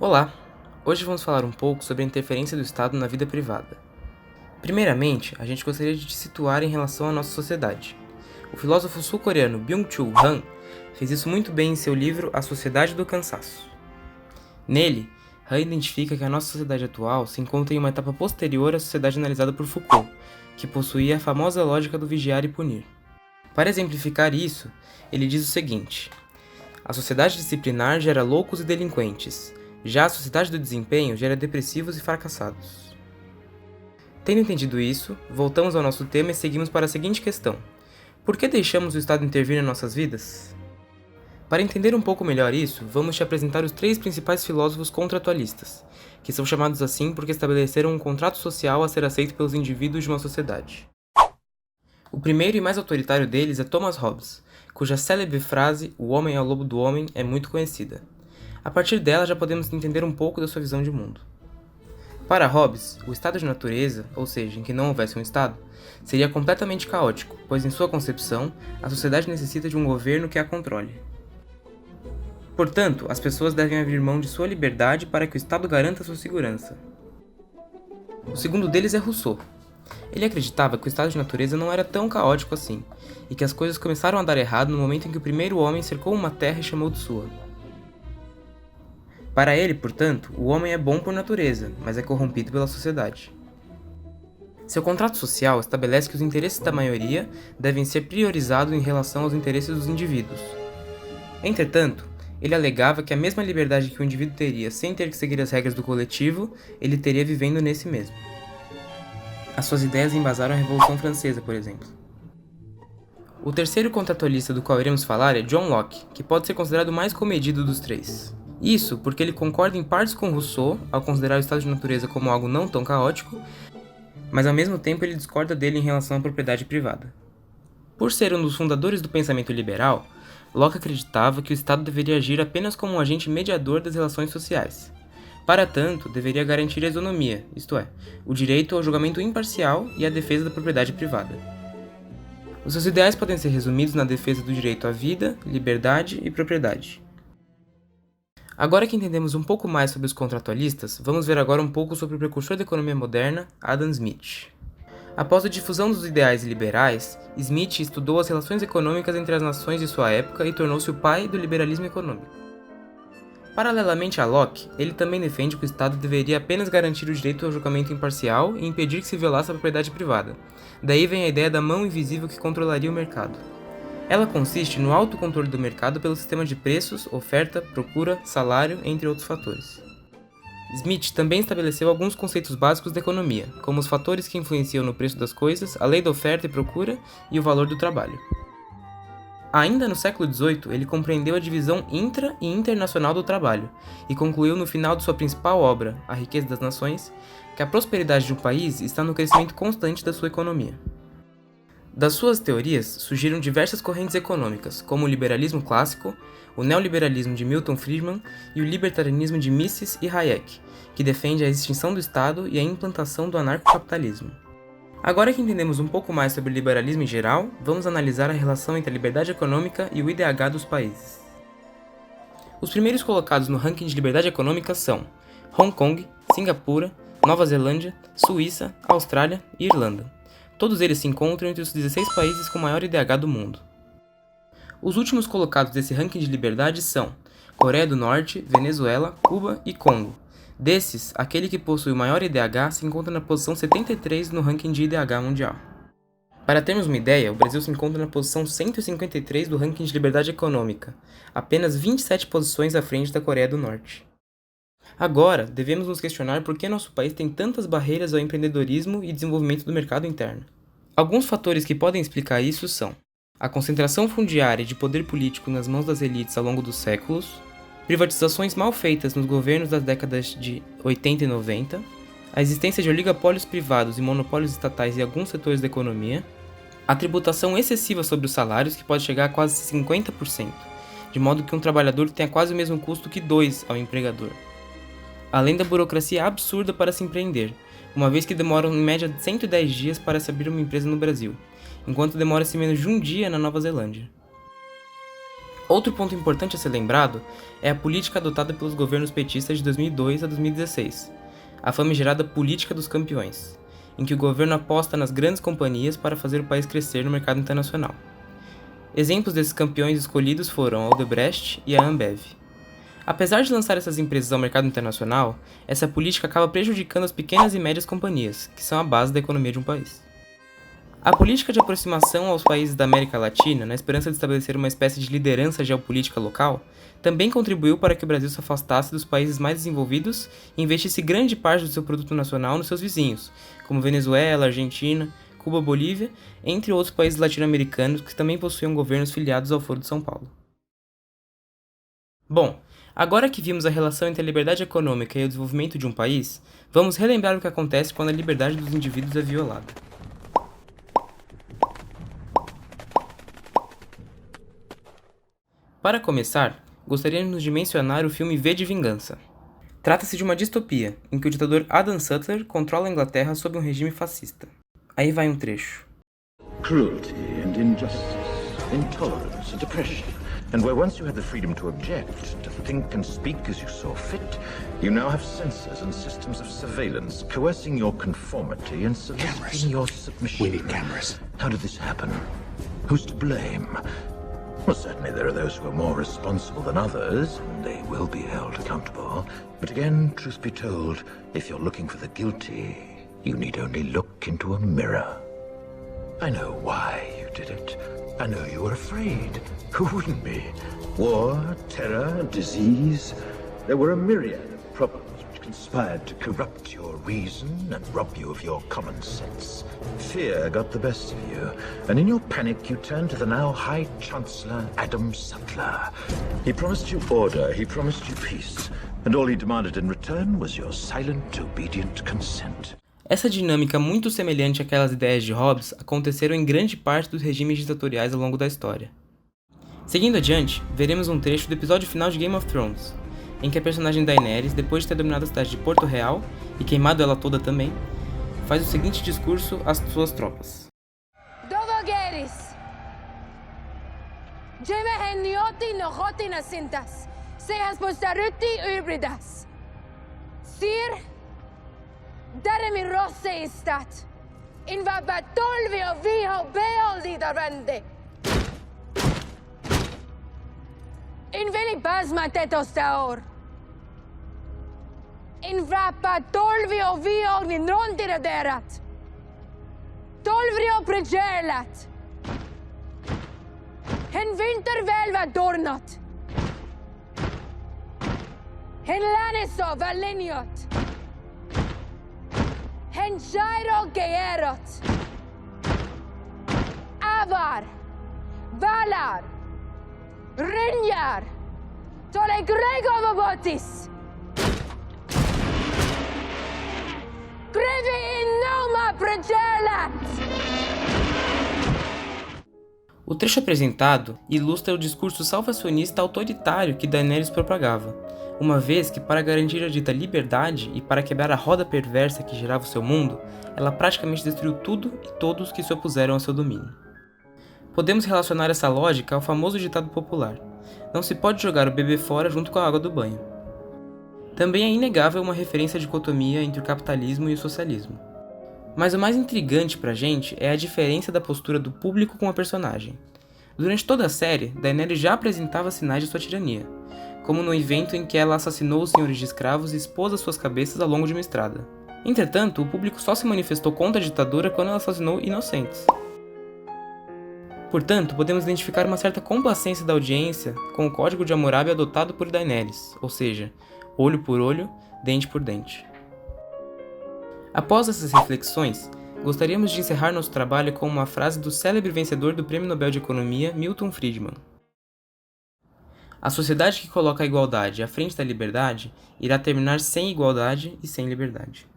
Olá! Hoje vamos falar um pouco sobre a interferência do Estado na vida privada. Primeiramente, a gente gostaria de te situar em relação à nossa sociedade. O filósofo sul-coreano Byung-Chul Han fez isso muito bem em seu livro A Sociedade do Cansaço. Nele, Han identifica que a nossa sociedade atual se encontra em uma etapa posterior à sociedade analisada por Foucault, que possuía a famosa lógica do vigiar e punir. Para exemplificar isso, ele diz o seguinte: a sociedade disciplinar gera loucos e delinquentes, já a sociedade do desempenho gera depressivos e fracassados. Tendo entendido isso, voltamos ao nosso tema e seguimos para a seguinte questão: por que deixamos o Estado intervir em nossas vidas? Para entender um pouco melhor isso, vamos te apresentar os 3 principais filósofos contratualistas, que são chamados assim porque estabeleceram um contrato social a ser aceito pelos indivíduos de uma sociedade. O primeiro e mais autoritário deles é Thomas Hobbes, cuja célebre frase "O homem é o lobo do homem" é muito conhecida. A partir dela já podemos entender um pouco da sua visão de mundo. Para Hobbes, o estado de natureza, ou seja, em que não houvesse um Estado, seria completamente caótico, pois em sua concepção, a sociedade necessita de um governo que a controle. Portanto, as pessoas devem abrir mão de sua liberdade para que o Estado garanta sua segurança. O segundo deles é Rousseau. Ele acreditava que o estado de natureza não era tão caótico assim, e que as coisas começaram a dar errado no momento em que o primeiro homem cercou uma terra e chamou de sua. Para ele, portanto, o homem é bom por natureza, mas é corrompido pela sociedade. Seu contrato social estabelece que os interesses da maioria devem ser priorizados em relação aos interesses dos indivíduos. Entretanto, ele alegava que a mesma liberdade que o indivíduo teria sem ter que seguir as regras do coletivo, ele teria vivendo nesse mesmo. As suas ideias embasaram a Revolução Francesa, por exemplo. O terceiro contratualista do qual iremos falar é John Locke, que pode ser considerado o mais comedido dos 3. Isso porque ele concorda em partes com Rousseau ao considerar o estado de natureza como algo não tão caótico, mas ao mesmo tempo ele discorda dele em relação à propriedade privada. Por ser um dos fundadores do pensamento liberal, Locke acreditava que o Estado deveria agir apenas como um agente mediador das relações sociais. Para tanto, deveria garantir a isonomia, isto é, o direito ao julgamento imparcial e à defesa da propriedade privada. Os seus ideais podem ser resumidos na defesa do direito à vida, liberdade e propriedade. Agora que entendemos um pouco mais sobre os contratualistas, vamos ver agora um pouco sobre o precursor da economia moderna, Adam Smith. Após a difusão dos ideais liberais, Smith estudou as relações econômicas entre as nações de sua época e tornou-se o pai do liberalismo econômico. Paralelamente a Locke, ele também defende que o Estado deveria apenas garantir o direito ao julgamento imparcial e impedir que se violasse a propriedade privada. Daí vem a ideia da mão invisível que controlaria o mercado. Ela consiste no autocontrole do mercado pelo sistema de preços, oferta, procura, salário, entre outros fatores. Smith também estabeleceu alguns conceitos básicos da economia, como os fatores que influenciam no preço das coisas, a lei da oferta e procura e o valor do trabalho. Ainda no século XVIII, ele compreendeu a divisão intra- e internacional do trabalho, e concluiu no final de sua principal obra, A Riqueza das Nações, que a prosperidade de um país está no crescimento constante da sua economia. Das suas teorias surgiram diversas correntes econômicas, como o liberalismo clássico, o neoliberalismo de Milton Friedman e o libertarianismo de Mises e Hayek, que defende a extinção do Estado e a implantação do anarcocapitalismo. Agora que entendemos um pouco mais sobre o liberalismo em geral, vamos analisar a relação entre a liberdade econômica e o IDH dos países. Os primeiros colocados no ranking de liberdade econômica são Hong Kong, Singapura, Nova Zelândia, Suíça, Austrália e Irlanda. Todos eles se encontram entre os 16 países com maior IDH do mundo. Os últimos colocados desse ranking de liberdade são Coreia do Norte, Venezuela, Cuba e Congo. Desses, aquele que possui o maior IDH se encontra na posição 73 no ranking de IDH mundial. Para termos uma ideia, o Brasil se encontra na posição 153 do ranking de liberdade econômica, apenas 27 posições à frente da Coreia do Norte. Agora, devemos nos questionar por que nosso país tem tantas barreiras ao empreendedorismo e desenvolvimento do mercado interno. Alguns fatores que podem explicar isso são a concentração fundiária e de poder político nas mãos das elites ao longo dos séculos, privatizações mal feitas nos governos das décadas de 80 e 90, a existência de oligopólios privados e monopólios estatais em alguns setores da economia, a tributação excessiva sobre os salários, que pode chegar a quase 50%, de modo que um trabalhador tenha quase o mesmo custo que 2 ao empregador. Além da burocracia absurda para se empreender, uma vez que demoram em média 110 dias para se abrir uma empresa no Brasil, enquanto demora-se menos de um dia na Nova Zelândia. Outro ponto importante a ser lembrado é a política adotada pelos governos petistas de 2002 a 2016, a famigerada política dos campeões, em que o governo aposta nas grandes companhias para fazer o país crescer no mercado internacional. Exemplos desses campeões escolhidos foram a Odebrecht e a Ambev. Apesar de lançar essas empresas ao mercado internacional, essa política acaba prejudicando as pequenas e médias companhias, que são a base da economia de um país. A política de aproximação aos países da América Latina, na esperança de estabelecer uma espécie de liderança geopolítica local, também contribuiu para que o Brasil se afastasse dos países mais desenvolvidos e investisse grande parte do seu produto nacional nos seus vizinhos, como Venezuela, Argentina, Cuba, Bolívia, entre outros países latino-americanos que também possuíam governos filiados ao Foro de São Paulo. Bom, agora que vimos a relação entre a liberdade econômica e o desenvolvimento de um país, vamos relembrar o que acontece quando a liberdade dos indivíduos é violada. Para começar, gostaríamos de mencionar o filme V de Vingança. Trata-se de uma distopia, em que o ditador Adam Sutler controla a Inglaterra sob um regime fascista. Aí vai um trecho. Cruelty and injustice, intolerance and oppression. And where once you had the freedom to object, to think and speak as you saw fit, you now have censors and systems of surveillance coercing your conformity and soliciting your submission. We need cameras. How did this happen? Who's to blame? Well, certainly there are those who are more responsible than others, and they will be held accountable. But again, truth be told, if you're looking for the guilty, you need only look into a mirror. I know why you did it. I know you were afraid. Who wouldn't be? War, terror, disease. There were a myriad of problems which conspired to corrupt your reason and rob you of your common sense. Fear got the best of you, and in your panic you turned to the now High Chancellor Adam Sutler. He promised you order, he promised you peace, and all he demanded in return was your silent, obedient consent. Essa dinâmica muito semelhante àquelas ideias de Hobbes aconteceram em grande parte dos regimes ditatoriais ao longo da história. Seguindo adiante, veremos um trecho do episódio final de Game of Thrones, em que a personagem Daenerys, depois de ter dominado a cidade de Porto Real, e queimado ela toda também, faz o seguinte discurso às suas tropas. Dovageris! Jemehenioti nohoti nasintas, seas postaruti hybridas. Sir, Daremi rosse istat, in vabatolvi o viho beoldi darvende. In veli basma tetostaor. In vabatolvi o viho ninronti raderat. Tolvrio pregelat. En wintervelva dornot. En laniso valiniot. En gyro geerot. Avar. Valar. Rinjar. Tole grego vobotis. Grevi in noma pregelat. O trecho apresentado ilustra o discurso salvacionista autoritário que Daenerys propagava, uma vez que, para garantir a dita liberdade e para quebrar a roda perversa que girava o seu mundo, ela praticamente destruiu tudo e todos que se opuseram ao seu domínio. Podemos relacionar essa lógica ao famoso ditado popular: não se pode jogar o bebê fora junto com a água do banho. Também é inegável uma referência à dicotomia entre o capitalismo e o socialismo. Mas o mais intrigante pra gente é a diferença da postura do público com a personagem. Durante toda a série, Daenerys já apresentava sinais de sua tirania, como no evento em que ela assassinou os senhores de escravos e expôs as suas cabeças ao longo de uma estrada. Entretanto, o público só se manifestou contra a ditadura quando ela assassinou inocentes. Portanto, podemos identificar uma certa complacência da audiência com o código de Hammurabi adotado por Daenerys, ou seja, olho por olho, dente por dente. Após essas reflexões, gostaríamos de encerrar nosso trabalho com uma frase do célebre vencedor do Prêmio Nobel de Economia, Milton Friedman. A sociedade que coloca a igualdade à frente da liberdade irá terminar sem igualdade e sem liberdade.